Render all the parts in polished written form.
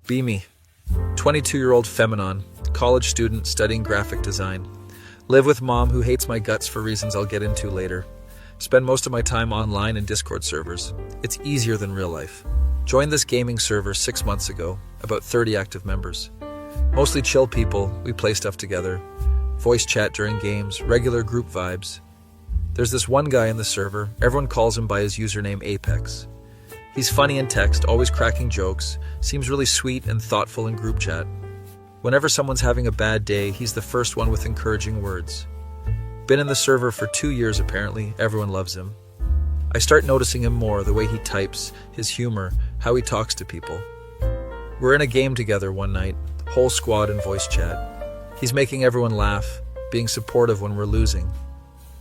Be me. 22-year-old Femanon, college student studying graphic design. Live with mom who hates my guts for reasons I'll get into later. Spend most of my time online in Discord servers. It's easier than real life. Joined this gaming server 6 months ago, about 30 active members. Mostly chill people, we play stuff together. Voice chat during games, regular group vibes. There's this one guy in the server, everyone calls him by his username Apex. He's funny in text, always cracking jokes, seems really sweet and thoughtful in group chat. Whenever someone's having a bad day, he's the first one with encouraging words. Been in the server for 2 years apparently, everyone loves him. I start noticing him more, the way he types, his humor, how he talks to people. We're in a game together one night, whole squad in voice chat. He's making everyone laugh, being supportive when we're losing.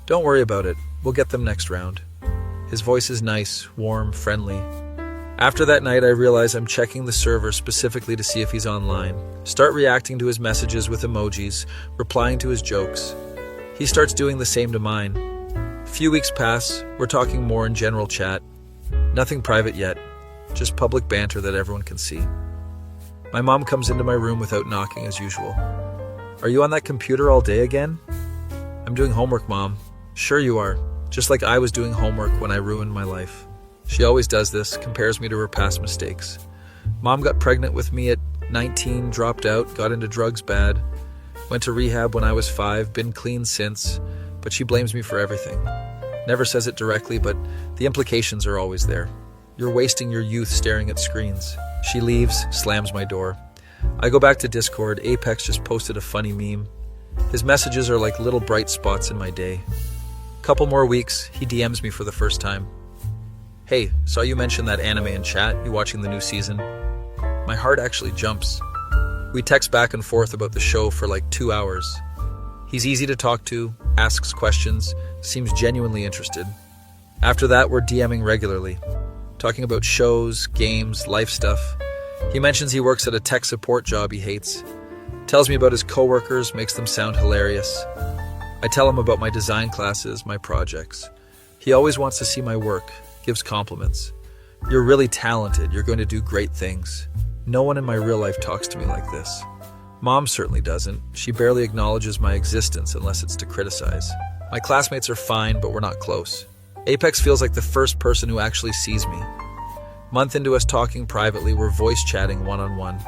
Don't worry about it, we'll get them next round. His voice is nice, warm, friendly. After that night, I realize I'm checking the server specifically to see if he's online. Start reacting to his messages with emojis, replying to his jokes. He starts doing the same to mine. A few weeks pass, we're talking more in general chat. Nothing private yet, just public banter that everyone can see. My mom comes into my room without knocking as usual. Are you on that computer all day again? I'm doing homework, Mom. Sure you are, just like I was doing homework when I ruined my life. She always does this, compares me to her past mistakes. Mom got pregnant with me at 19, dropped out, got into drugs bad. Went to rehab when I was 5, been clean since, but she blames me for everything. Never says it directly, but the implications are always there. You're wasting your youth staring at screens. She leaves, slams my door. I go back to Discord. Apex just posted a funny meme. His messages are like little bright spots in my day. Couple more weeks, he DMs me for the first time. Hey, saw you mention that anime in chat. You watching the new season? My heart actually jumps. We text back and forth about the show for like 2 hours. He's easy to talk to, asks questions, seems genuinely interested. After that, we're DMing regularly, talking about shows, games, life stuff. He mentions he works at a tech support job he hates. Tells me about his coworkers, makes them sound hilarious. I tell him about my design classes, my projects. He always wants to see my work, gives compliments. You're really talented, you're going to do great things. No one in my real life talks to me like this. Mom certainly doesn't. She barely acknowledges my existence unless it's to criticize. My classmates are fine, but we're not close. Apex feels like the first person who actually sees me. Month into us talking privately, we're voice chatting one-on-one.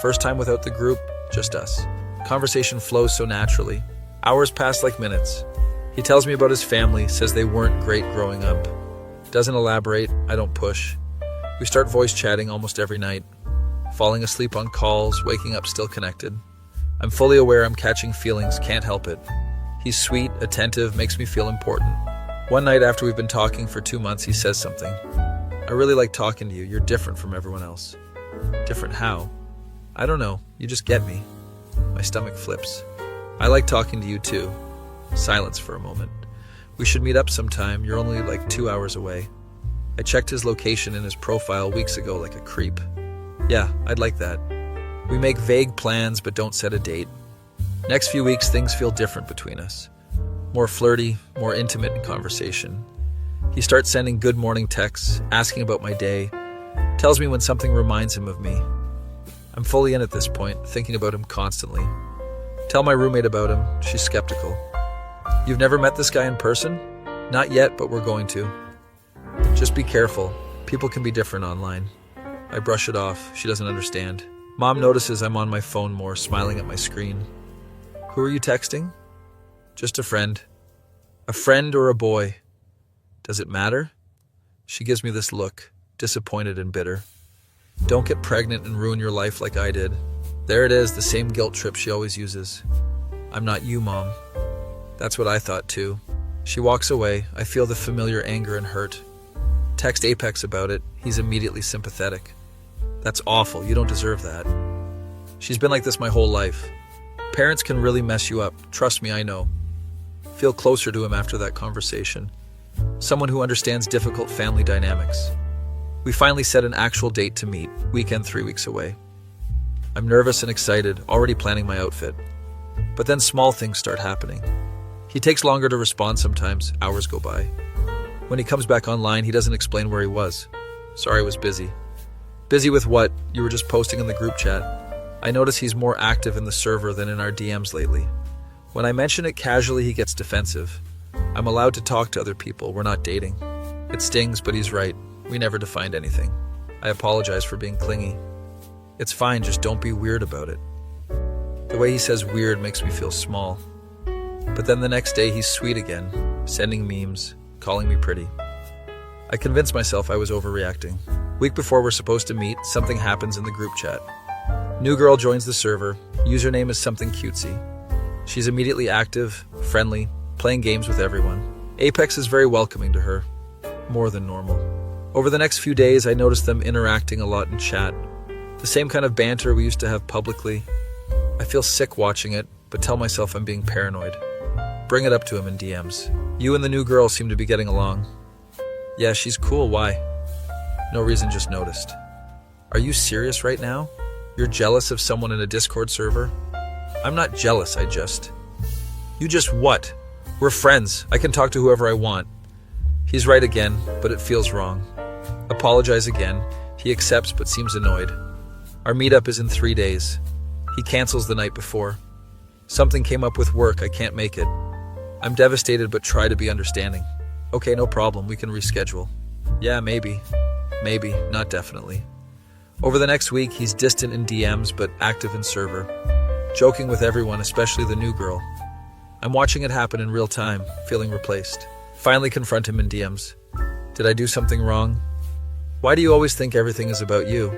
First time without the group, just us. Conversation flows so naturally. Hours pass like minutes. He tells me about his family, says they weren't great growing up. Doesn't elaborate, I don't push. We start voice chatting almost every night. Falling asleep on calls, waking up still connected. I'm fully aware I'm catching feelings, can't help it. He's sweet, attentive, makes me feel important. One night after we've been talking for 2 months, he says something. I really like talking to you, you're different from everyone else. Different how? I don't know, you just get me. My stomach flips. I like talking to you too. Silence for a moment. We should meet up sometime, you're only like 2 hours away. I checked his location in his profile weeks ago like a creep. Yeah, I'd like that. We make vague plans but don't set a date. Next few weeks things feel different between us. More flirty, more intimate in conversation. He starts sending good morning texts, asking about my day, tells me when something reminds him of me. I'm fully in at this point, thinking about him constantly. Tell my roommate about him, she's skeptical. You've never met this guy in person? Not yet, but we're going to. Just be careful, people can be different online. I brush it off, she doesn't understand. Mom notices I'm on my phone more, smiling at my screen. Who are you texting? Just a friend. A friend or a boy? Does it matter? She gives me this look, disappointed and bitter. Don't get pregnant and ruin your life like I did. There it is, the same guilt trip she always uses. I'm not you, Mom. That's what I thought too. She walks away, I feel the familiar anger and hurt. Text Apex about it, he's immediately sympathetic. That's awful, you don't deserve that. She's been like this my whole life. Parents can really mess you up, trust me, I know. Feel closer to him after that conversation. Someone who understands difficult family dynamics. We finally set an actual date to meet, weekend 3 weeks away. I'm nervous and excited, already planning my outfit. But then small things start happening. He takes longer to respond sometimes, hours go by. When he comes back online, he doesn't explain where he was. Sorry, I was busy. Busy with what? You were just posting in the group chat. I notice he's more active in the server than in our DMs lately. When I mention it casually, he gets defensive. I'm allowed to talk to other people. We're not dating. It stings, but he's right. We never defined anything. I apologize for being clingy. It's fine, just don't be weird about it. The way he says weird makes me feel small. But then the next day he's sweet again, sending memes, calling me pretty. I convinced myself I was overreacting. Week before we're supposed to meet, something happens in the group chat. New girl joins the server. Username is something cutesy. She's immediately active, friendly, playing games with everyone. Apex is very welcoming to her, more than normal. Over the next few days, I noticed them interacting a lot in chat. The same kind of banter we used to have publicly. I feel sick watching it, but tell myself I'm being paranoid. Bring it up to him in DMs. You and the new girl seem to be getting along. Yeah, she's cool, why? No reason, just noticed. Are you serious right now? You're jealous of someone in a Discord server? I'm not jealous, You just what? We're friends. I can talk to whoever I want. He's right again, but it feels wrong. Apologize again. He accepts but seems annoyed. Our meetup is in 3 days. He cancels the night before. Something came up with work, I can't make it. I'm devastated but try to be understanding. Okay, no problem, we can reschedule. Yeah, maybe. Maybe, not definitely. Over the next week, he's distant in DMs but active in server. Joking with everyone, especially the new girl. I'm watching it happen in real time, feeling replaced. Finally confront him in DMs. Did I do something wrong? Why do you always think everything is about you?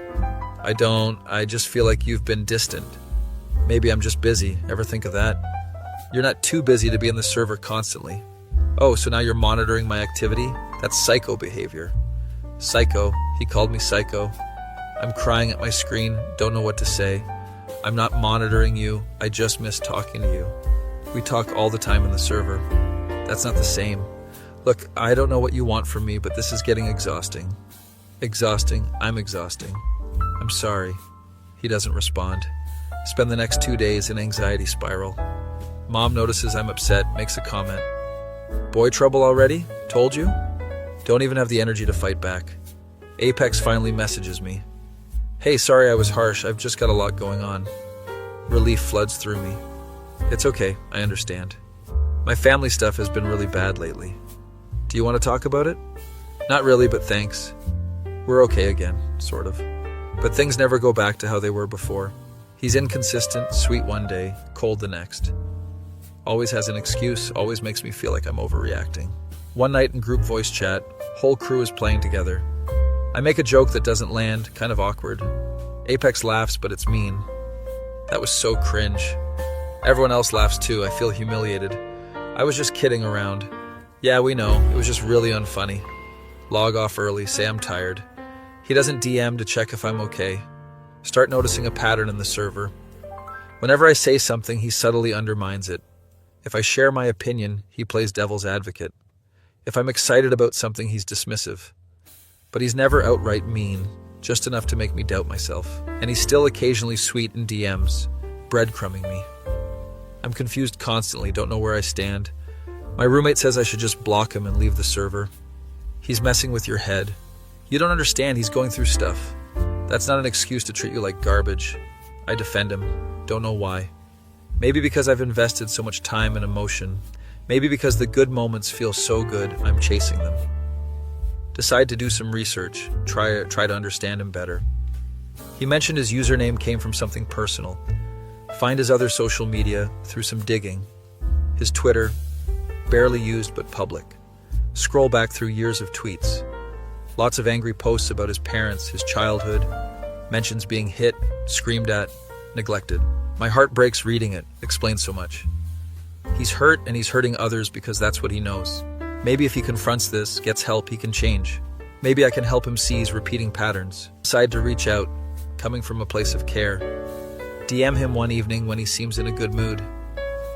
I just feel like you've been distant. Maybe I'm just busy. Ever think of that? You're not too busy to be in the server constantly. Oh, so now you're monitoring my activity? That's psycho behavior. Psycho. He called me psycho. I'm crying at my screen, don't know what to say. I'm not monitoring you, I just miss talking to you. We talk all the time in the server. That's not the same. Look, I don't know what you want from me, but this is getting exhausting. Exhausting, I'm exhausting. I'm sorry. He doesn't respond. Spend the next 2 days in anxiety spiral. Mom notices I'm upset, makes a comment. Boy trouble already? Told you? Don't even have the energy to fight back. Apex finally messages me. Hey, sorry I was harsh, I've just got a lot going on. Relief floods through me. It's okay, I understand. My family stuff has been really bad lately. Do you want to talk about it? Not really, but thanks. We're okay again, sort of. But things never go back to how they were before. He's inconsistent, sweet one day, cold the next. Always has an excuse, always makes me feel like I'm overreacting. One night in group voice chat, whole crew is playing together. I make a joke that doesn't land, kind of awkward. Apex laughs, but it's mean. That was so cringe. Everyone else laughs too, I feel humiliated. I was just kidding around. Yeah, we know, it was just really unfunny. Log off early, say I'm tired. He doesn't DM to check if I'm okay. Start noticing a pattern in the server. Whenever I say something, he subtly undermines it. If I share my opinion, he plays devil's advocate. If I'm excited about something, he's dismissive. But he's never outright mean, just enough to make me doubt myself. And he's still occasionally sweet in DMs, breadcrumbing me. I'm confused constantly, don't know where I stand. My roommate says I should just block him and leave the server. He's messing with your head. You don't understand, he's going through stuff. That's not an excuse to treat you like garbage. I defend him. Don't know why. Maybe because I've invested so much time and emotion. Maybe because the good moments feel so good, I'm chasing them. Decide to do some research, try to understand him better. He mentioned his username came from something personal. Find his other social media through some digging. His Twitter, barely used but public. Scroll back through years of tweets. Lots of angry posts about his parents, his childhood, mentions being hit, screamed at, neglected. My heart breaks reading it, explains so much. He's hurt and he's hurting others because that's what he knows. Maybe if he confronts this, gets help, he can change. Maybe I can help him see his repeating patterns. Decide to reach out, coming from a place of care. DM him one evening when he seems in a good mood.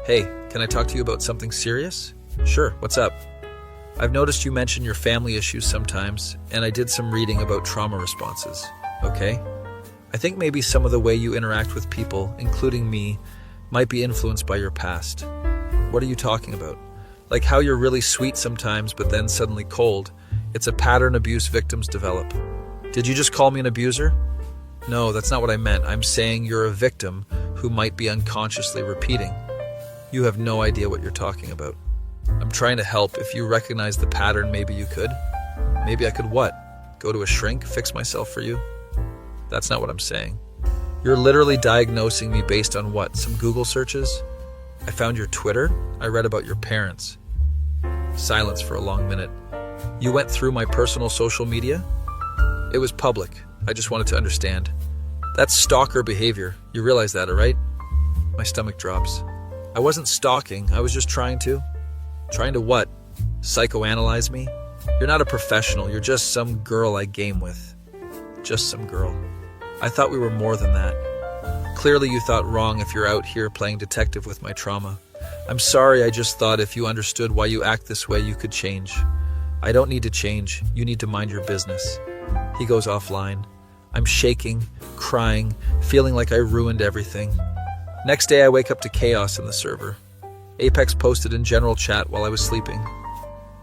Hey, can I talk to you about something serious? Sure, what's up? I've noticed you mention your family issues sometimes, and I did some reading about trauma responses. Okay? I think maybe some of the way you interact with people, including me, might be influenced by your past. What are you talking about? Like how you're really sweet sometimes, but then suddenly cold. It's a pattern abuse victims develop. Did you just call me an abuser? No, that's not what I meant. I'm saying you're a victim who might be unconsciously repeating. You have no idea what you're talking about. I'm trying to help. If you recognize the pattern, maybe you could. Maybe I could what? Go to a shrink, fix myself for you? That's not what I'm saying. You're literally diagnosing me based on what? Some Google searches? I found your Twitter. I read about your parents. Silence for a long minute. You went through my personal social media? It was public. I just wanted to understand. That's stalker behavior. You realize that, all right? My stomach drops. I wasn't stalking. I was just trying to. Trying to what? Psychoanalyze me? You're not a professional. You're just some girl I game with. Just some girl. I thought we were more than that. Clearly you thought wrong if you're out here playing detective with my trauma. I'm sorry, I just thought if you understood why you act this way, you could change. I don't need to change. You need to mind your business. He goes offline. I'm shaking, crying, feeling like I ruined everything. Next day I wake up to chaos in the server. Apex posted in general chat while I was sleeping.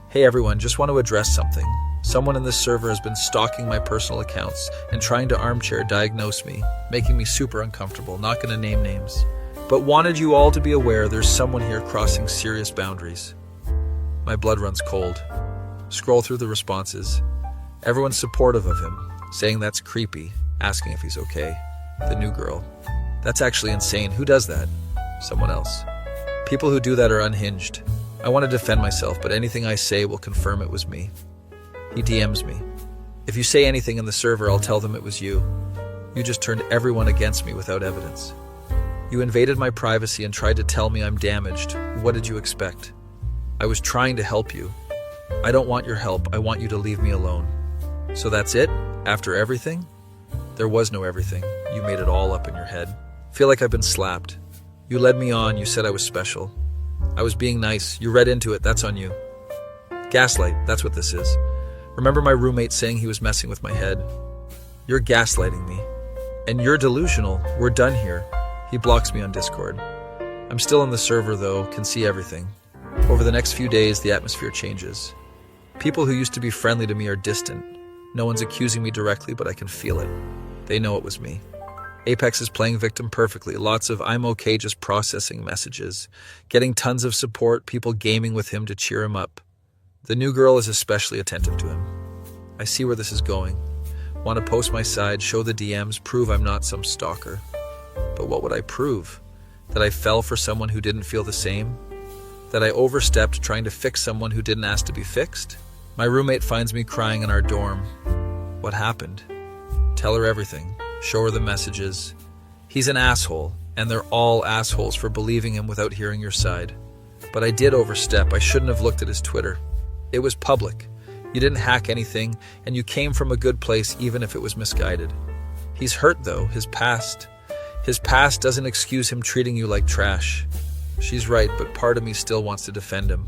Hey everyone, just want to address something. Someone in this server has been stalking my personal accounts and trying to armchair diagnose me, making me super uncomfortable, not gonna name names. But wanted you all to be aware there's someone here crossing serious boundaries. My blood runs cold. Scroll through the responses. Everyone's supportive of him, saying that's creepy, asking if he's okay. The new girl. That's actually insane. Who does that? Someone else. People who do that are unhinged. I want to defend myself, but anything I say will confirm it was me. He DMs me. If you say anything in the server, I'll tell them it was you. You just turned everyone against me without evidence. You invaded my privacy and tried to tell me I'm damaged. What did you expect? I was trying to help you. I don't want your help. I want you to leave me alone. So that's it? After everything? There was no everything. You made it all up in your head. Feel like I've been slapped. You led me on. You said I was special. I was being nice. You read into it. That's on you. Gaslight. That's what this is. Remember my roommate saying he was messing with my head? You're gaslighting me. And you're delusional. We're done here. He blocks me on Discord. I'm still in the server though, can see everything. Over the next few days, the atmosphere changes. People who used to be friendly to me are distant. No one's accusing me directly, but I can feel it. They know it was me. Apex is playing victim perfectly. Lots of I'm okay just processing messages. Getting tons of support, people gaming with him to cheer him up. The new girl is especially attentive to him. I see where this is going. Want to post my side, show the DMs, prove I'm not some stalker. But what would I prove? That I fell for someone who didn't feel the same? That I overstepped trying to fix someone who didn't ask to be fixed? My roommate finds me crying in our dorm. What happened? Tell her everything. Show her the messages. He's an asshole, and they're all assholes for believing him without hearing your side. But I did overstep. I shouldn't have looked at his Twitter. It was public. You didn't hack anything, and you came from a good place even if it was misguided. He's hurt though, his past. His past doesn't excuse him treating you like trash. She's right, but part of me still wants to defend him.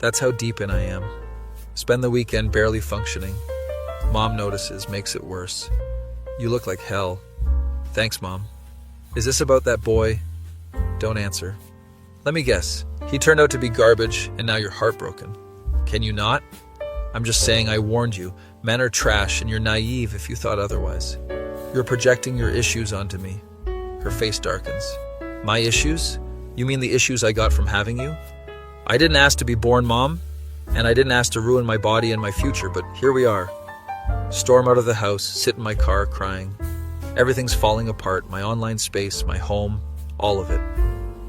That's how deep in I am. Spend the weekend barely functioning. Mom notices, makes it worse. You look like hell. Thanks, Mom. Is this about that boy? Don't answer. Let me guess. He turned out to be garbage, and now you're heartbroken. Can you not? I'm just saying I warned you. Men are trash, and you're naive if you thought otherwise. You're projecting your issues onto me. Her face darkens. My issues? You mean the issues I got from having you? I didn't ask to be born, Mom, and I didn't ask to ruin my body and my future, but here we are. Storm out of the house, sit in my car crying. Everything's falling apart, my online space, my home, all of it.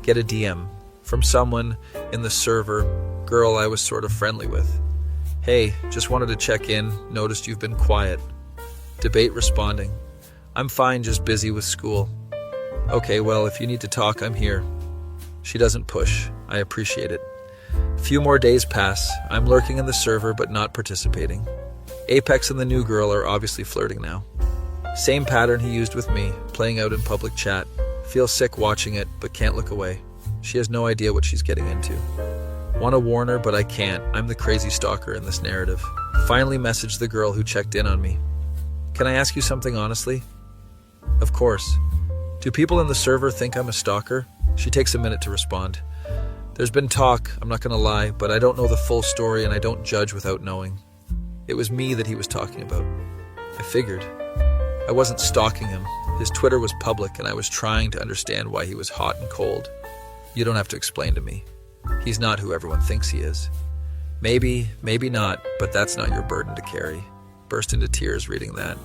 Get a DM from someone in the server, girl I was sort of friendly with. Hey, just wanted to check in, noticed you've been quiet. Debate responding. I'm fine, just busy with school. Okay, well, if you need to talk, I'm here. She doesn't push. I appreciate it. Few more days pass. I'm lurking in the server, but not participating. Apex and the new girl are obviously flirting now. Same pattern he used with me, playing out in public chat. Feel sick watching it, but can't look away. She has no idea what she's getting into. Want to warn her, but I can't. I'm the crazy stalker in this narrative. Finally messaged the girl who checked in on me. Can I ask you something honestly? Of course. Do people in the server think I'm a stalker? She takes a minute to respond. There's been talk, I'm not gonna lie, but I don't know the full story and I don't judge without knowing. It was me that he was talking about. I figured. I wasn't stalking him. His Twitter was public, and I was trying to understand why he was hot and cold. You don't have to explain to me. He's not who everyone thinks he is. Maybe not, but that's not your burden to carry. Burst into tears reading that.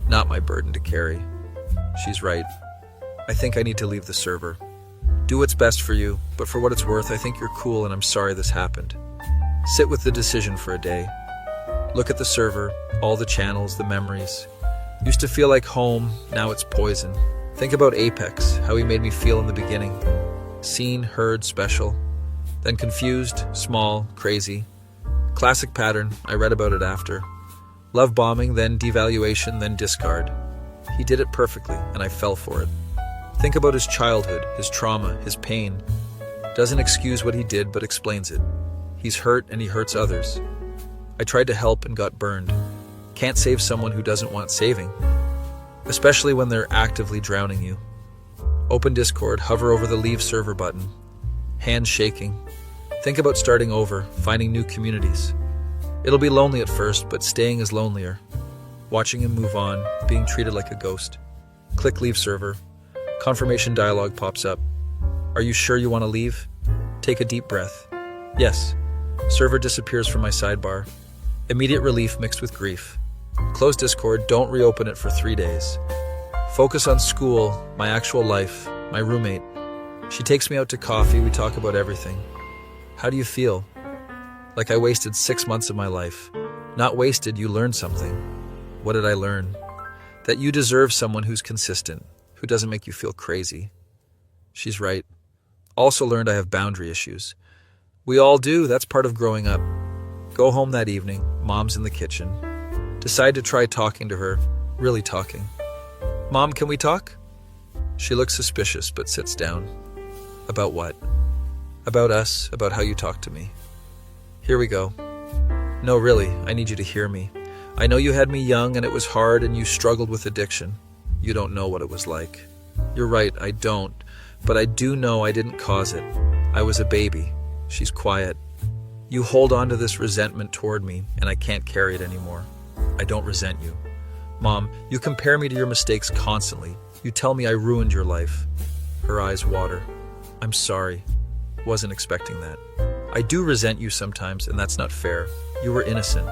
Not my burden to carry. She's right. I think I need to leave the server. Do what's best for you, but for what it's worth, I think you're cool and I'm sorry this happened. Sit with the decision for a day. Look at the server, all the channels, the memories. Used to feel like home, now it's poison. Think about Apex, how he made me feel in the beginning. Seen, heard, special. Then confused, small, crazy. Classic pattern, I read about it after. Love bombing, then devaluation, then discard. He did it perfectly, and I fell for it. Think about his childhood, his trauma, his pain. Doesn't excuse what he did, but explains it. He's hurt and he hurts others. I tried to help and got burned. Can't save someone who doesn't want saving, especially when they're actively drowning you. Open Discord, hover over the leave server button. Hands shaking. Think about starting over, finding new communities. It'll be lonely at first, but staying is lonelier. Watching him move on, being treated like a ghost. Click leave server. Confirmation dialog pops up. Are you sure you want to leave? Take a deep breath. Yes. Server disappears from my sidebar. Immediate relief mixed with grief. Close Discord, don't reopen it for 3 days. Focus on school, my actual life, my roommate. She takes me out to coffee, we talk about everything. How do you feel? Like I wasted 6 months of my life. Not wasted, you learned something. What did I learn? That you deserve someone who's consistent, who doesn't make you feel crazy. She's right. Also learned I have boundary issues. We all do, that's part of growing up. Go home that evening, mom's in the kitchen. Decide to try talking to her, really talking. Mom, can we talk? She looks suspicious but sits down. About what? About us, about how you talk to me. Here we go. No, really, I need you to hear me. I know you had me young and it was hard and you struggled with addiction. You don't know what it was like. You're right, I don't. But I do know I didn't cause it. I was a baby. She's quiet. You hold on to this resentment toward me, and I can't carry it anymore. I don't resent you. Mom, you compare me to your mistakes constantly. You tell me I ruined your life. Her eyes water. I'm sorry. Wasn't expecting that. I do resent you sometimes, and that's not fair. You were innocent.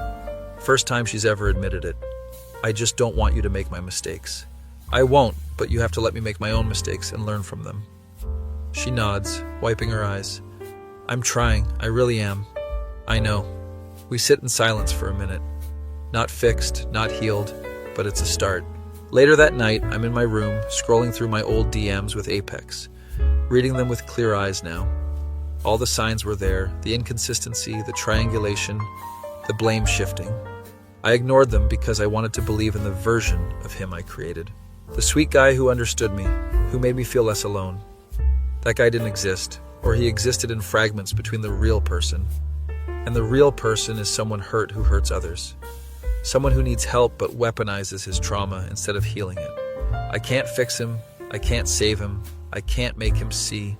First time she's ever admitted it. I just don't want you to make my mistakes. I won't, but you have to let me make my own mistakes and learn from them. She nods, wiping her eyes. I'm trying, I really am. I know. We sit in silence for a minute. Not fixed, not healed, but it's a start. Later that night, I'm in my room, scrolling through my old DMs with Apex, reading them with clear eyes now. All the signs were there, the inconsistency, the triangulation, the blame shifting. I ignored them because I wanted to believe in the version of him I created. The sweet guy who understood me, who made me feel less alone. That guy didn't exist, or he existed in fragments between the real person. And the real person is someone hurt who hurts others. Someone who needs help but weaponizes his trauma instead of healing it. I can't fix him, I can't save him, I can't make him see.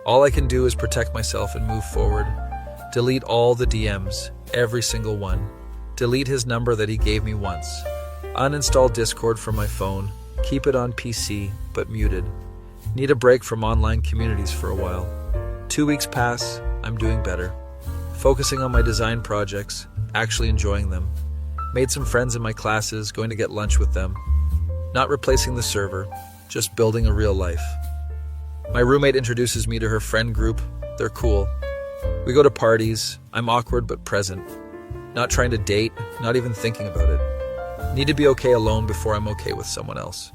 All I can do is protect myself and move forward. Delete all the DMs, every single one. Delete his number that he gave me once. Uninstall Discord from my phone. Keep it on PC, but muted. Need a break from online communities for a while. 2 weeks pass, I'm doing better. Focusing on my design projects, actually enjoying them. Made some friends in my classes, going to get lunch with them. Not replacing the server, just building a real life. My roommate introduces me to her friend group. They're cool. We go to parties. I'm awkward but present. Not trying to date, not even thinking about it. Need to be okay alone before I'm okay with someone else.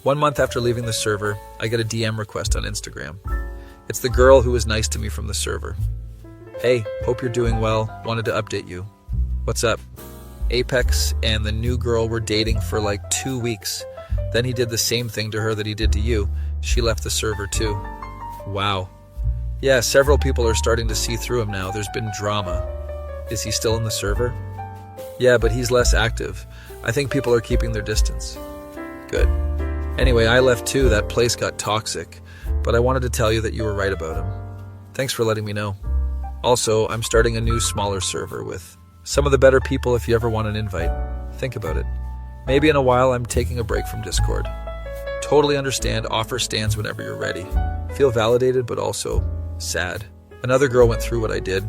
1 month after leaving the server, I get a DM request on Instagram. It's the girl who was nice to me from the server. Hey, hope you're doing well. Wanted to update you. What's up? Apex and the new girl were dating for like 2 weeks. Then he did the same thing to her that he did to you. She left the server too. Wow. Yeah, several people are starting to see through him now. There's been drama. Is he still in the server? Yeah, but he's less active. I think people are keeping their distance. Good. Anyway, I left too. That place got toxic. But I wanted to tell you that you were right about him. Thanks for letting me know. Also, I'm starting a new smaller server with some of the better people if you ever want an invite. Think about it. Maybe in a while I'm taking a break from Discord. Totally understand, offer stands whenever you're ready. Feel validated, but also sad. Another girl went through what I did.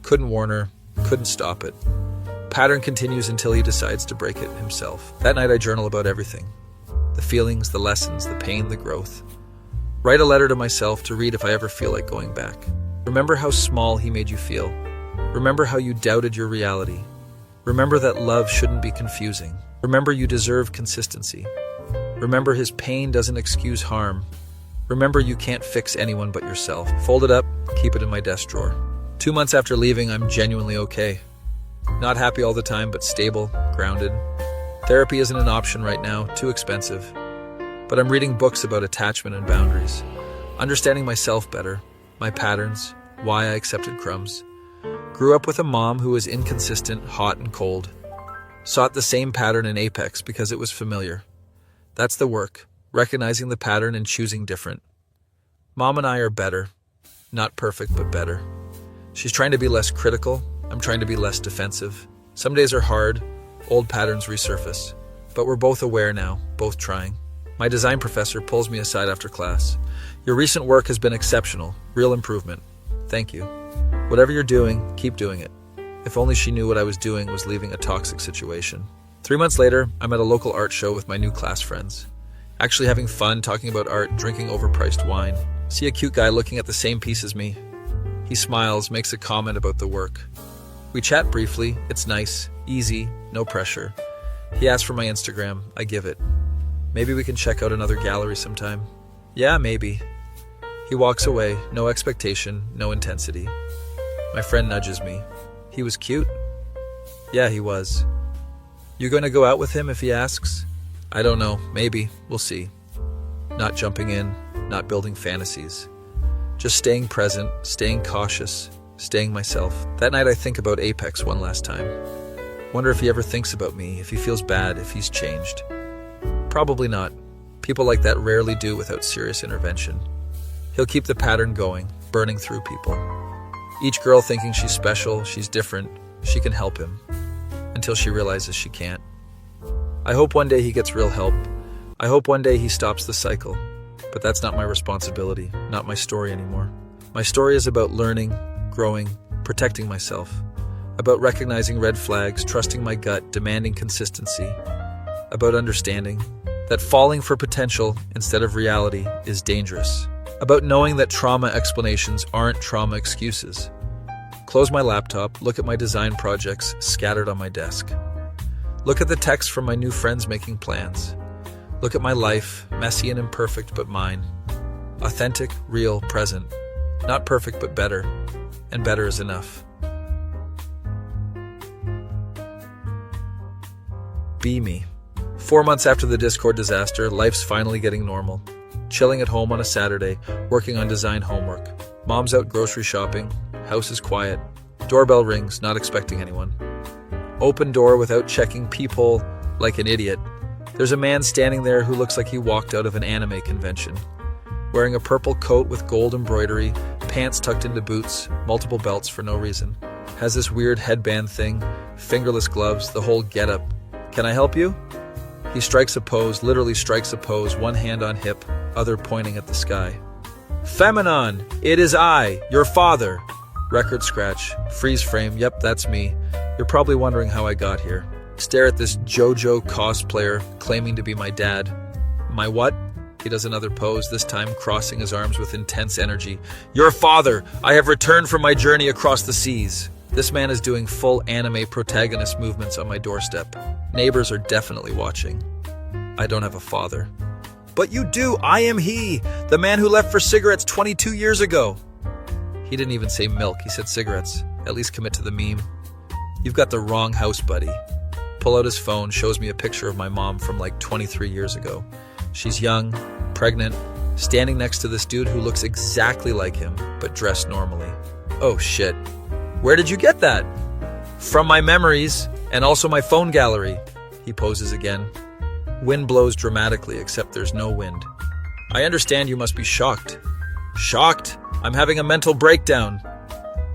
Couldn't warn her, couldn't stop it. Pattern continues until he decides to break it himself. That night I journal about everything. The feelings, the lessons, the pain, the growth. Write a letter to myself to read if I ever feel like going back. Remember how small he made you feel. Remember how you doubted your reality. Remember that love shouldn't be confusing. Remember you deserve consistency. Remember his pain doesn't excuse harm. Remember you can't fix anyone but yourself. Fold it up, keep it in my desk drawer. 2 months after leaving, I'm genuinely okay. Not happy all the time, but stable, grounded. Therapy isn't an option right now, too expensive. But I'm reading books about attachment and boundaries, understanding myself better, my patterns, why I accepted crumbs. Grew up with a mom who was inconsistent, hot and cold. Sought the same pattern in Apex because it was familiar. That's the work, recognizing the pattern and choosing different. Mom and I are better. Not perfect, but better. She's trying to be less critical. I'm trying to be less defensive. Some days are hard. Old patterns resurface. But we're both aware now, both trying. My design professor pulls me aside after class. Your recent work has been exceptional. Real improvement. Thank you. Whatever you're doing, keep doing it. If only she knew what I was doing was leaving a toxic situation. 3 months later, I'm at a local art show with my new class friends. Actually having fun, talking about art, drinking overpriced wine. See a cute guy looking at the same piece as me. He smiles, makes a comment about the work. We chat briefly. It's nice, easy, no pressure. He asks for my Instagram. I give it. Maybe we can check out another gallery sometime. Yeah, maybe. He walks away, no expectation, no intensity. My friend nudges me. He was cute? Yeah, he was. You going to go out with him if he asks? I don't know, maybe, we'll see. Not jumping in, not building fantasies. Just staying present, staying cautious, staying myself. That night I think about Apex one last time. Wonder if he ever thinks about me, if he feels bad, if he's changed. Probably not. People like that rarely do without serious intervention. He'll keep the pattern going, burning through people. Each girl thinking she's special, she's different, she can help him. Until she realizes she can't. I hope one day he gets real help. I hope one day he stops the cycle. But that's not my responsibility, not my story anymore. My story is about learning, growing, protecting myself. About recognizing red flags, trusting my gut, demanding consistency. About understanding that falling for potential instead of reality is dangerous. About knowing that trauma explanations aren't trauma excuses. Close my laptop, look at my design projects scattered on my desk. Look at the texts from my new friends making plans. Look at my life, messy and imperfect, but mine. Authentic, real, present. Not perfect, but better. And better is enough. Be me. 4 months after the Discord disaster, life's finally getting normal. Chilling at home on a Saturday, working on design homework. Mom's out grocery shopping. House is quiet. Doorbell rings, not expecting anyone. Open door without checking peephole like an idiot. There's a man standing there who looks like he walked out of an anime convention. Wearing a purple coat with gold embroidery, pants tucked into boots, multiple belts for no reason. Has this weird headband thing, fingerless gloves, the whole getup. Can I help you? He strikes a pose, literally strikes a pose, one hand on hip, other pointing at the sky. Femanon, it is I, your father. Record scratch, freeze frame, yep, that's me. You're probably wondering how I got here. Stare at this JoJo cosplayer claiming to be my dad. My what? He does another pose, this time crossing his arms with intense energy. Your father, I have returned from my journey across the seas. This man is doing full anime protagonist movements on my doorstep. Neighbors are definitely watching. I don't have a father. But you do, I am he, the man who left for cigarettes 22 years ago. He didn't even say milk, he said cigarettes. At least commit to the meme. You've got the wrong house, buddy. Pull out his phone, shows me a picture of my mom from like 23 years ago. She's young, pregnant, standing next to this dude who looks exactly like him, but dressed normally. Oh shit. Where did you get that? From my memories, and also my phone gallery. He poses again. Wind blows dramatically, except there's no wind. I understand you must be shocked. Shocked? I'm having a mental breakdown.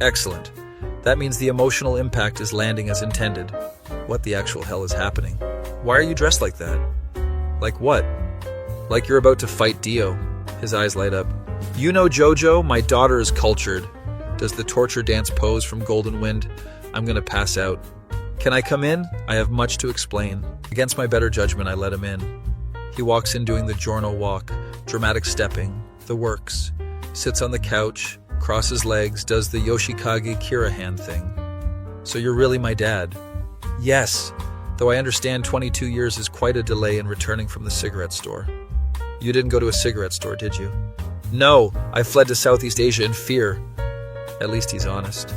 Excellent. That means the emotional impact is landing as intended. What the actual hell is happening? Why are you dressed like that? Like what? Like you're about to fight Dio. His eyes light up. You know Jojo, my daughter is cultured. Does the torture dance pose from Golden Wind? I'm gonna pass out. Can I come in? I have much to explain. Against my better judgment, I let him in. He walks in doing the Giorno walk, dramatic stepping, the works. Sits on the couch, crosses legs, does the Yoshikage Kira hand thing. So you're really my dad? Yes, though I understand 22 years is quite a delay in returning from the cigarette store. You didn't go to a cigarette store, did you? No, I fled to Southeast Asia in fear. At least he's honest.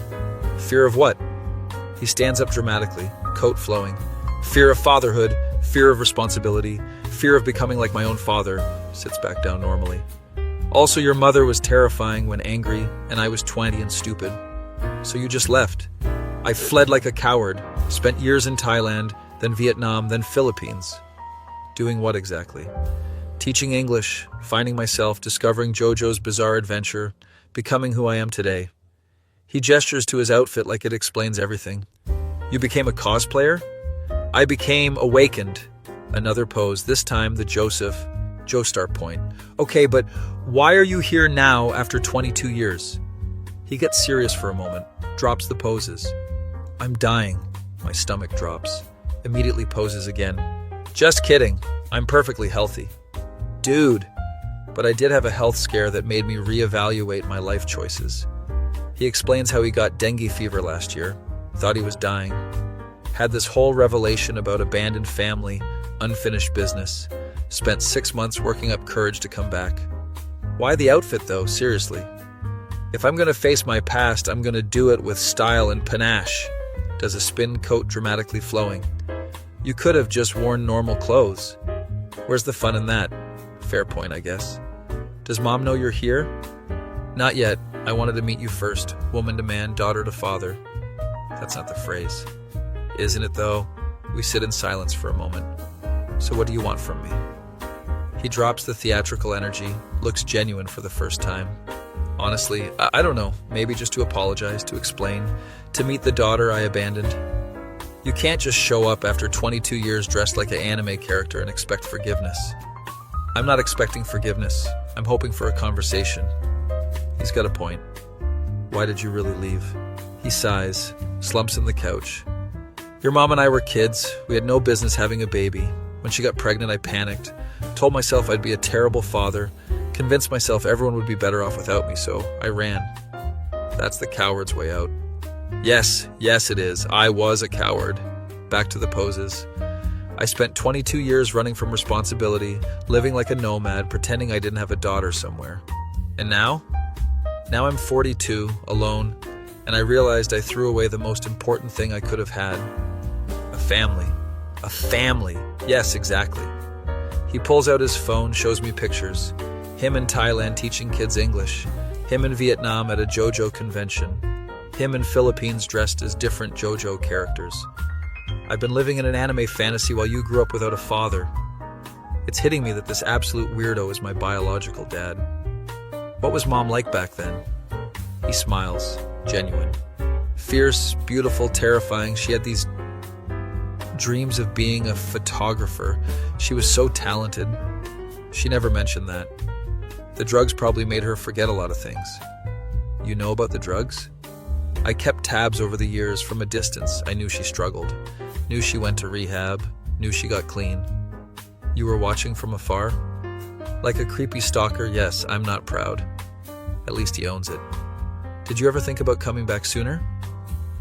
Fear of what? He stands up dramatically, coat flowing. Fear of fatherhood, fear of responsibility, fear of becoming like my own father. Sits back down normally. Also, your mother was terrifying when angry, and I was 20 and stupid. So you just left. I fled like a coward, spent years in Thailand, then Vietnam, then Philippines. Doing what exactly? Teaching English, finding myself, discovering Jojo's bizarre adventure, becoming who I am today. He gestures to his outfit like it explains everything. You became a cosplayer? I became awakened. Another pose, this time the Joestar point. Okay, but why are you here now after 22 years? He gets serious for a moment, drops the poses. I'm dying. My stomach drops. Immediately poses again. Just kidding. I'm perfectly healthy. Dude. But I did have a health scare that made me reevaluate my life choices. He explains how he got dengue fever last year, thought he was dying, had this whole revelation about abandoned family, unfinished business, spent 6 months working up courage to come back. Why the outfit though, seriously? If I'm gonna face my past, I'm gonna do it with style and panache. Does a spin coat dramatically flowing. You could have just worn normal clothes. Where's the fun in that? Fair point, I guess. Does mom know you're here? Not yet. I wanted to meet you first. Woman to man, daughter to father. That's not the phrase. Isn't it though? We sit in silence for a moment. So what do you want from me? He drops the theatrical energy, looks genuine for the first time. Honestly, I don't know. Maybe just to apologize, to explain, to meet the daughter I abandoned. You can't just show up after 22 years dressed like an anime character and expect forgiveness. I'm not expecting forgiveness. I'm hoping for a conversation. He's got a point. Why did you really leave? He sighs, slumps in the couch. Your mom and I were kids. We had no business having a baby. When she got pregnant, I panicked. Told myself I'd be a terrible father. Convinced myself everyone would be better off without me, so I ran. That's the coward's way out. Yes, it is. I was a coward. Back to the poses. I spent 22 years running from responsibility, living like a nomad, pretending I didn't have a daughter somewhere. And now? Now I'm 42, alone, and I realized I threw away the most important thing I could have had. A family. A family. Yes, exactly. He pulls out his phone, shows me pictures. Him in Thailand teaching kids English. Him in Vietnam at a JoJo convention. Him in Philippines dressed as different JoJo characters. I've been living in an anime fantasy while you grew up without a father. It's hitting me that this absolute weirdo is my biological dad. What was mom like back then? He smiles, genuine. Fierce, beautiful, terrifying. She had these dreams of being a photographer. She was so talented. She never mentioned that. The drugs probably made her forget a lot of things. You know about the drugs? I kept tabs over the years. From a distance, I knew she struggled. Knew she went to rehab. Knew she got clean. You were watching from afar? Like a creepy stalker, yes, I'm not proud. At least he owns it. Did you ever think about coming back sooner?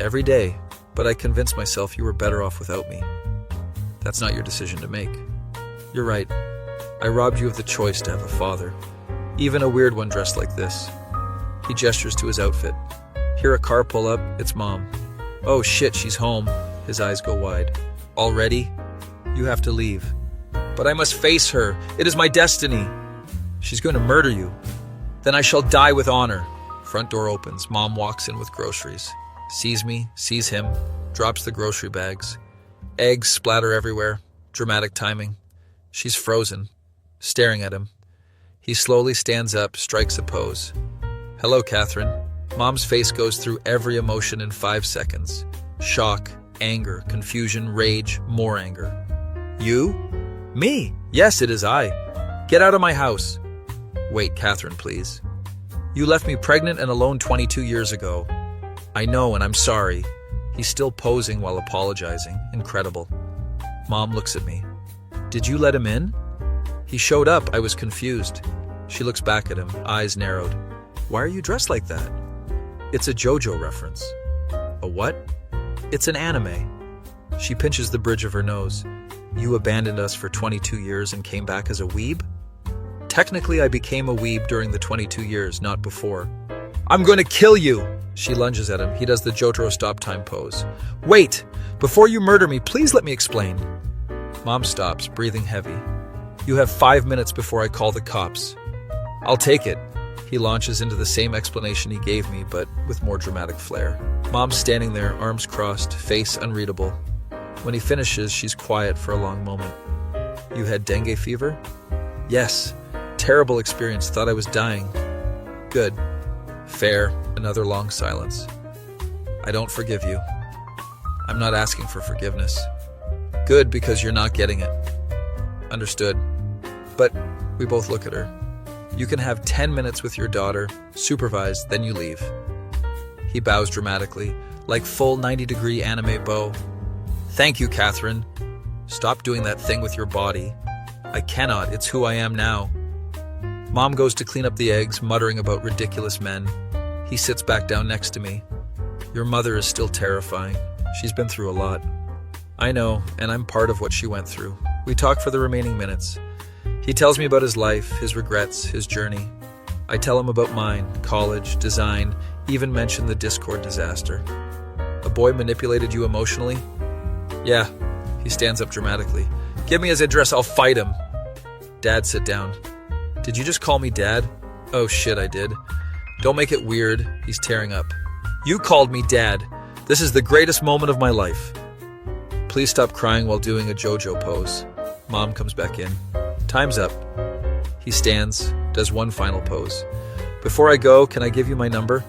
Every day, but I convinced myself you were better off without me. That's not your decision to make. You're right. I robbed you of the choice to have a father. Even a weird one dressed like this. He gestures to his outfit. Hear a car pull up, it's mom. Oh shit, she's home. His eyes go wide. Already? You have to leave. But I must face her. It is my destiny. She's going to murder you. Then I shall die with honor. Front door opens. Mom walks in with groceries. Sees me, sees him, drops the grocery bags. Eggs splatter everywhere. Dramatic timing. She's frozen, staring at him. He slowly stands up, strikes a pose. Hello, Catherine. Mom's face goes through every emotion in 5 seconds. Shock, anger, confusion, rage, more anger. You? Me? Yes, it is I. Get out of my house. Wait, Catherine, please. You left me pregnant and alone 22 years ago. I know, and I'm sorry. He's still posing while apologizing. Incredible. Mom looks at me. Did you let him in? He showed up. I was confused. She looks back at him, eyes narrowed. Why are you dressed like that? It's a JoJo reference. A what? It's an anime. She pinches the bridge of her nose. You abandoned us for 22 years and came back as a weeb? Technically, I became a weeb during the 22 years, not before. I'm going to kill you! She lunges at him. He does the Jotaro stop time pose. Wait! Before you murder me, please let me explain. Mom stops, breathing heavy. You have 5 minutes before I call the cops. I'll take it. He launches into the same explanation he gave me, but with more dramatic flair. Mom's standing there, arms crossed, face unreadable. When he finishes, she's quiet for a long moment. You had dengue fever? Yes. Terrible experience. Thought I was dying. Good. Fair. Another long silence. I don't forgive you. I'm not asking for forgiveness. Good, because you're not getting it. Understood. But we both look at her. You can have 10 minutes with your daughter, supervised, then you leave. He bows dramatically, like full 90-degree anime bow. Thank you, Catherine. Stop doing that thing with your body. I cannot. It's who I am now. Mom goes to clean up the eggs, muttering about ridiculous men. He sits back down next to me. Your mother is still terrifying. She's been through a lot. I know, and I'm part of what she went through. We talk for the remaining minutes. He tells me about his life, his regrets, his journey. I tell him about mine, college, design, even mention the Discord disaster. A boy manipulated you emotionally? Yeah. He stands up dramatically. Give me his address, I'll fight him. Dad, sit down. Did you just call me Dad? Oh shit, I did. Don't make it weird. He's tearing up. You called me Dad. This is the greatest moment of my life. Please stop crying while doing a JoJo pose. Mom comes back in. Time's up. He stands, does one final pose. Before I go, can I give you my number?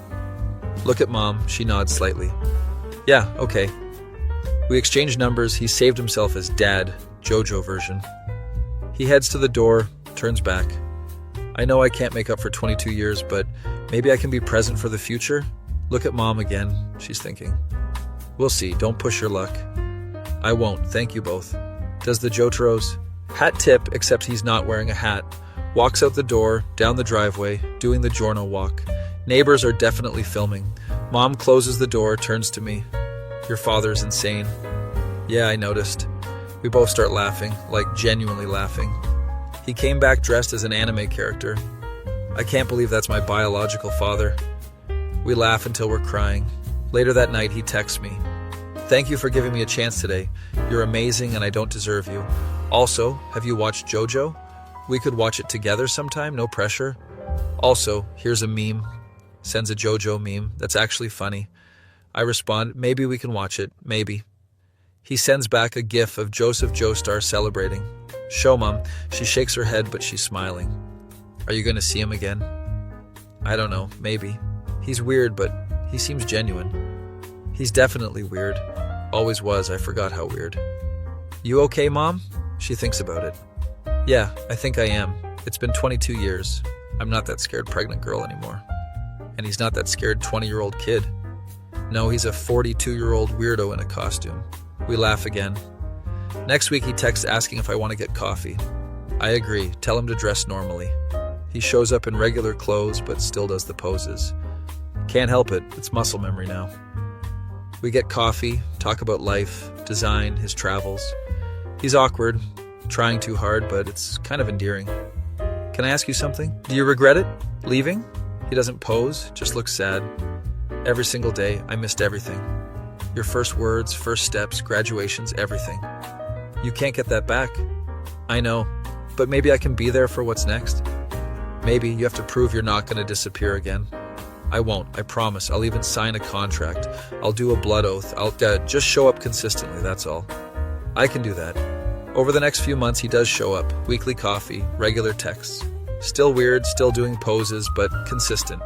Look at Mom. She nods slightly. Yeah, okay. We exchange numbers. He saved himself as Dad, JoJo version. He heads to the door, turns back. I know I can't make up for 22 years, but maybe I can be present for the future? Look at Mom again. She's thinking. We'll see. Don't push your luck. I won't. Thank you both. Does the Jotaro's hat tip, except he's not wearing a hat. Walks out the door, down the driveway, doing the Giorno walk. Neighbors are definitely filming. Mom closes the door, turns to me. Your father's insane. Yeah, I noticed. We both start laughing, like genuinely laughing. He came back dressed as an anime character. I can't believe that's my biological father. We laugh until we're crying. Later that night, he texts me. Thank you for giving me a chance today. You're amazing and I don't deserve you. Also, have you watched JoJo? We could watch it together sometime, no pressure. Also, here's a meme. Sends a JoJo meme. That's actually funny. I respond, maybe we can watch it, maybe. He sends back a gif of Joseph Joestar celebrating. Show Mom. She shakes her head, but she's smiling. Are you going to see him again? I don't know, maybe. He's weird, but he seems genuine. He's definitely weird. Always was, I forgot how weird. You okay, Mom? She thinks about it. Yeah, I think I am. It's been 22 years. I'm not that scared pregnant girl anymore. And he's not that scared 20-year-old kid. No, he's a 42-year-old weirdo in a costume. We laugh again. Next week he texts asking if I want to get coffee. I agree, tell him to dress normally. He shows up in regular clothes but still does the poses. Can't help it, it's muscle memory now. We get coffee, talk about life, design, his travels. He's awkward, trying too hard, but it's kind of endearing. Can I ask you something? Do you regret it? Leaving? He doesn't pose, just looks sad. Every single day, I missed everything. Your first words, first steps, graduations, everything. You can't get that back. I know, but maybe I can be there for what's next. Maybe you have to prove you're not going to disappear again. I won't, I promise. I'll even sign a contract. I'll do a blood oath. I'll just show up consistently, that's all. I can do that. Over the next few months, he does show up. Weekly coffee, regular texts. Still weird, still doing poses, but consistent.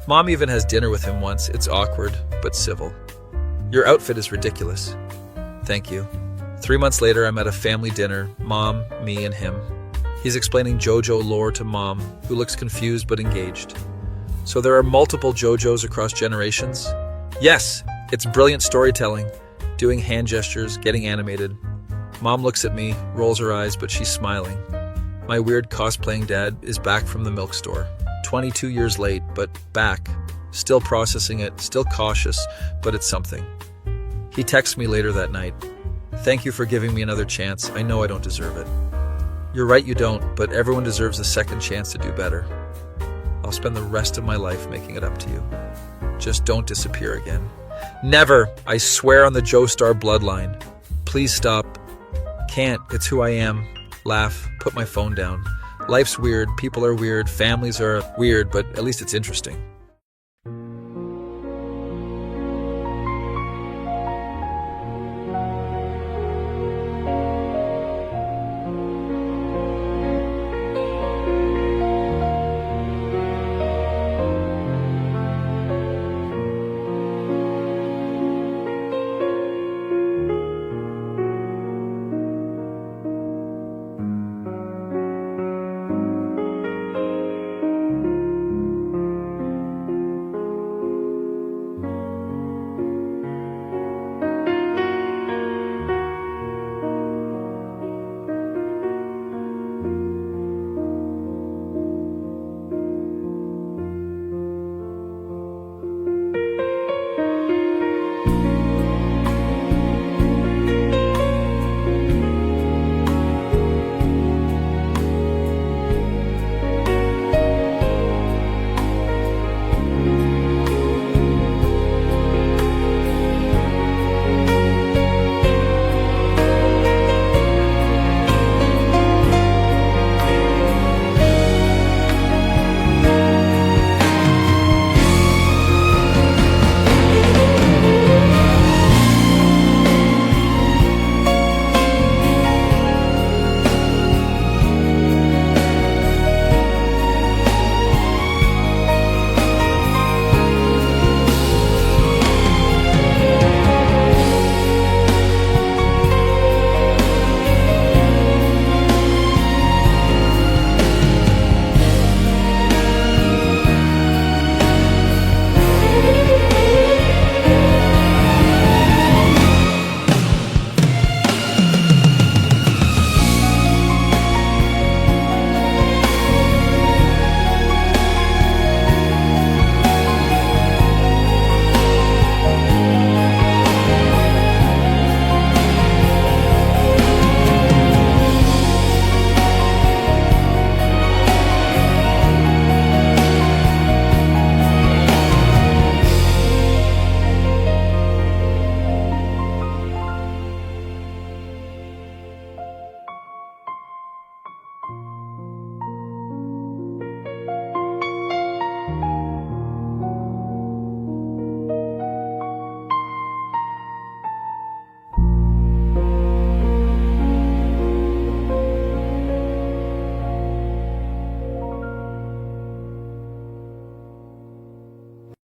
Mom even has dinner with him once. It's awkward, but civil. Your outfit is ridiculous. Thank you. 3 months later, I'm at a family dinner, mom, me, and him. He's explaining JoJo lore to mom, who looks confused but engaged. So there are multiple JoJos across generations? Yes, it's brilliant storytelling, doing hand gestures, getting animated. Mom looks at me, rolls her eyes, but she's smiling. My weird cosplaying dad is back from the milk store. 22 years late, but back. Still processing it, still cautious, but it's something. He texts me later that night. Thank you for giving me another chance. I know I don't deserve it. You're right, you don't, but everyone deserves a second chance to do better. I'll spend the rest of my life making it up to you. Just don't disappear again. Never! I swear on the Joestar bloodline. Please stop. Can't. It's who I am. Laugh. Put my phone down. Life's weird. People are weird. Families are weird, but at least it's interesting.